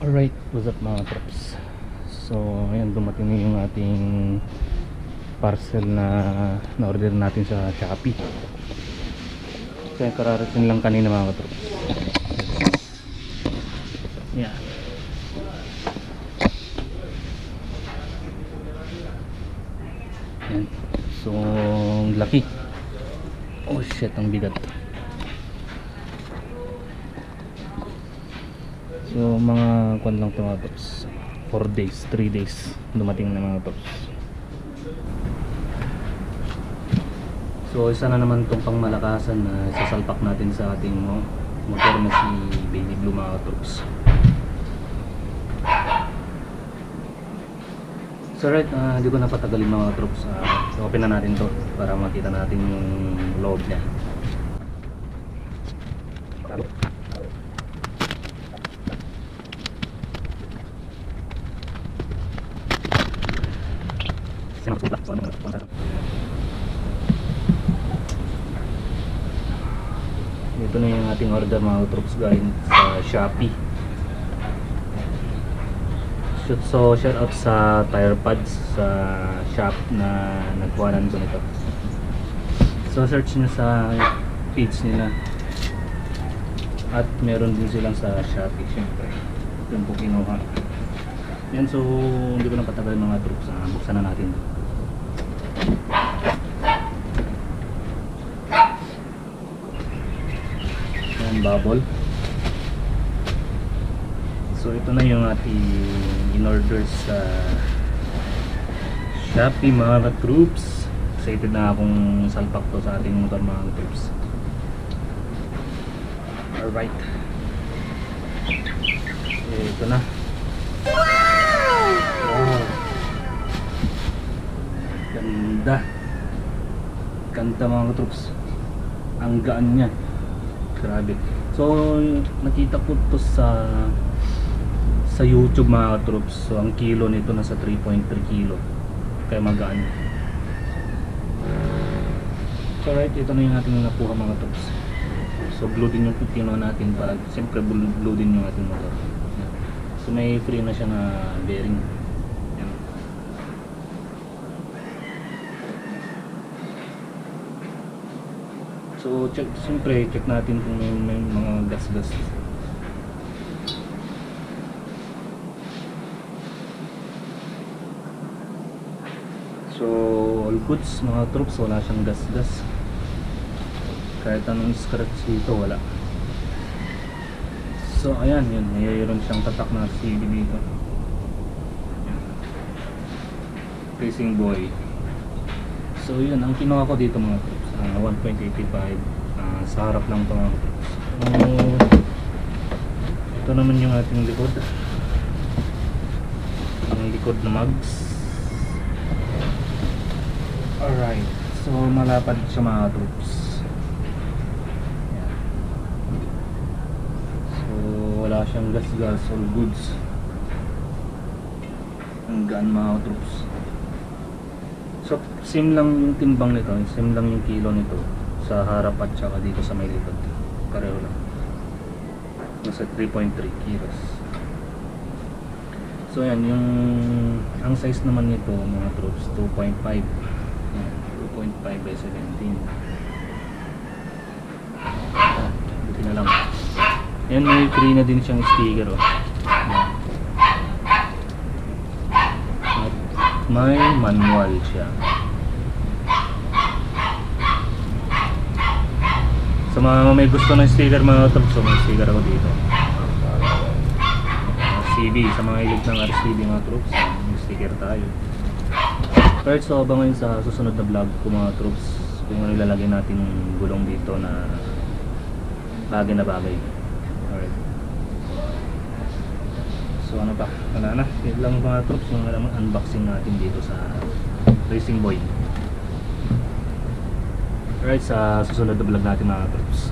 Alright, what's up mga trops? So, ayan, dumating na yung ating parcel na na-order natin sa Shopee. Kaya kararating lang kanina mga trops. Yan. Yan. So, ang laki. Oh shit, ang bigat. So mga kwan lang ito mga tops, 4 days, 3 days dumating na mga tops. So isa na naman itong pangmalakasan na sasalpak natin sa ating motor na si Baby Blue mga tops. So right, hindi ko na patagalin mga tops. So open na natin to para makita natin yung loob niya. Ito na yung ating order mga troops galing sa Shopee. So shout out sa tire pads sa shop na nagkuhanan ko nito. So search nyo sa page nila. At meron din silang sa Shopee syempre. Yung po kinuha. Yan, so hindi ko na patagal mga troops. Buksan na natin. Yan, bubble. So ito na yung ating in-order sa Shopee mga troops. Excited na akong salpak to sa ating motor mga troops. Alright. Ito na. Wow. Ganda. Ganda mga troops. Ang gaan niya. Grabe. So nakita ko to sa YouTube mga troops. So ang kilo nito nasa 3.3 kilo. Kaya magaan. So right, ito na yung ating nakuha mga troops. So blue din yung kinuha natin para siyempre blue din yung ating motor. So may free na siya na bearing. Yan. So siyempre check natin kung may mga gas-gas. So all goods mga troops, wala siyang gas-gas. Kahit anong scratch dito wala. So ayan, yun, mayroon siyang tatak na CD dito. Racing Boy. So yun, ang kinuha ko dito mga troops, 1.85 sa harap lang ito mga troops. Ito naman yung ating likod. Ang likod na mags. Alright, so malapad siya mga troops. Wala siyang gas-gas, all goods. Ang gaan mga troops. So same lang yung timbang nito, same lang yung kilo nito sa harap at saka dito sa may likod. Pareho lang. Nasa 3.3 kilos. So yan, ang size naman nito mga troops 2.5. 2.5 by 17. Buti na lang. Yan, may free na din siyang sticker At may manual siya. Sa mga may gusto ng sticker mga troops, so may sticker ako dito. CB, sa mga hilig ng RCB mga troops, may sticker tayo. Alright, so abangan sa susunod na vlog ko mga troops kung ano ilalagay natin yung gulong dito na bagay na bagay. Alright. So ano pa? Wala na. Yun lang mga troops yung unboxing natin dito sa Racing Boy. Alright, sa susunod na vlog natin mga troops.